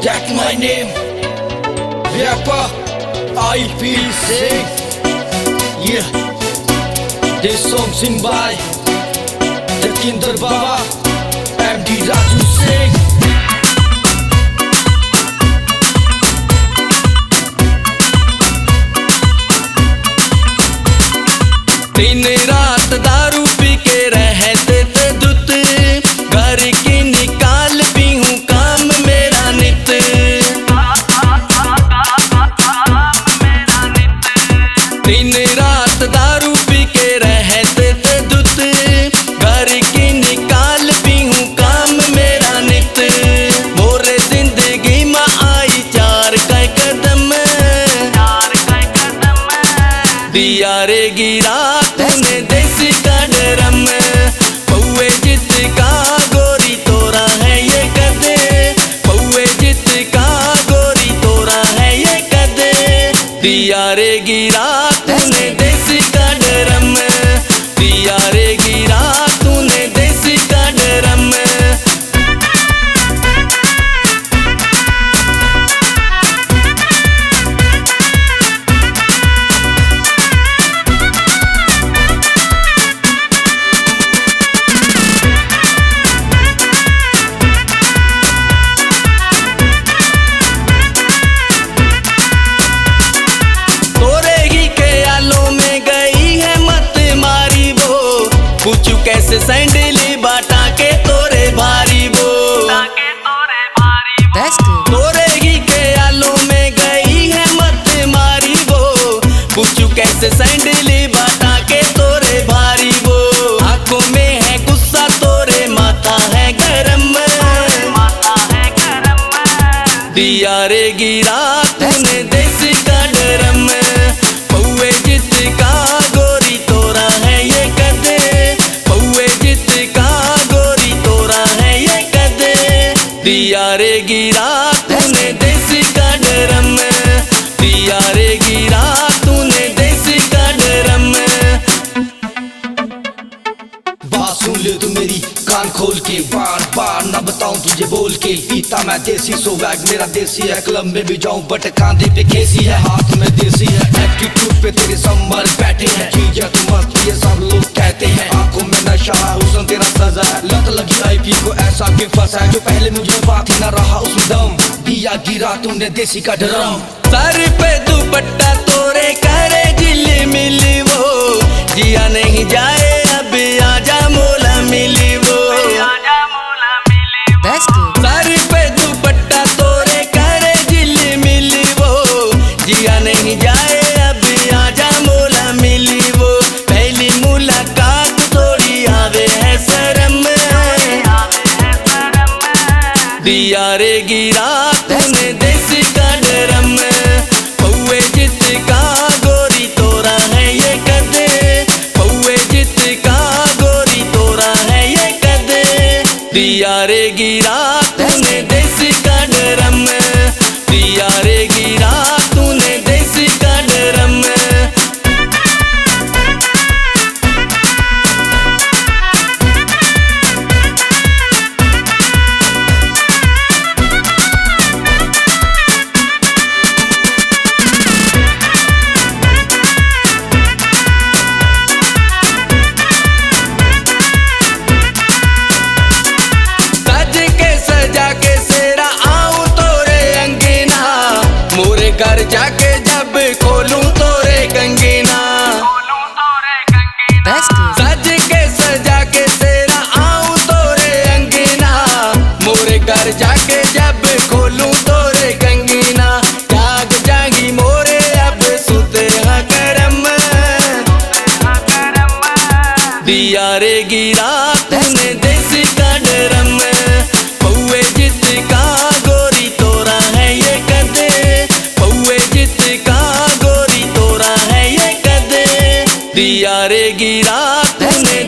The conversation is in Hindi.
That's my name, rapper IP6. Yeah, this song sing by Jakinder Baba, MD Raju Singh. दिन रात दारू पी के रहते थे दुत, घर की निकाल भी हूँ काम मेरा नित। दिन रात दारू पी के रहते थे दुत, घर की निकाल भी हूँ काम मेरा नित। मोरे जिंदगी में आई चार का कदम, दिया रे गिरा तूने देसी का डरम। पौए जित का गोरी तोरा है ये कदे, पौए जित का गोरी तोरा है ये कदे। दिया रे गिरा तूने देसी का डरम, दिया रे गिरा तूने देसी का डरम। पूछू कैसे सैंडली बाटा के तोरे भारी वो, तोरे ही के आलों में गई है मत मारी वो। पूछू कैसे सैंडली बाटा के तोरे भारी वो। आंखों में है गुस्सा तोरे माथा है गरम, दिया रे गिरा तूने देसी का डरम। पौए जित का गोरी तोरा है ये कदे, पौए जित का गोरी तोरा है ये कदे। दिया रे गिरा तूने देसी का डरम, दिया रे गिरा तूने देसी का डरम। बात सुन ले तू मेरी कान खोल के, बार बार ना बताऊं तुझे बोल के। पीता मैं देसी सोवैग मेरा देसी है, क्लब में भी जाऊं बट कांधे पे केसी है, हाथ में देसी है। एटीट्यूड पे तेरे समर बैठे हैं, चीज़ें तू मस्त ये सब लोग कहते हैं। आंखों में नशा हुस्न तेरा सजा है, लत लगी आईपी को ऐसा कि फंसा है। जो पहले मुझे बात ही ना रहा उसमें दम, दिया गिरा तूने देसी का डरम। सर पे दुपट्टा तोरे करे जिली मिली वो, जिया नहीं जाए अब आजा मोला मिली वो। सर पे दुपट्टा तोरे करे जिली मिली वो, जिया नहीं जाए अब आजा मोला मिली वो। पहली मुलाकात थोड़ी आवे है शर्म, दिया रे गिरा तूने देसी का डरम। पौए जित का गोरी तोरा है ये कदे, पौए जित का गोरी तोरा है ये कदे। दिया रे गिरा तूने देसी का डरम, दिया रे गिरा तूने देसी का डरम। घर जाके जब खोलूं तोरे गंगीना, सज के सजा के तेरा आऊं तोरे अंगीना। मोरे घर जाके जब खोलूं तोरे गंगीना, जाग जागी मोरे अब सुते हाँ करम। दिया रे गिरा तूने देसी का डरम। पौए जित का गोरी तोरा है ये कदे, पौए जित का गोरी तोरा है ये कदे। दिया रे गिरा तूने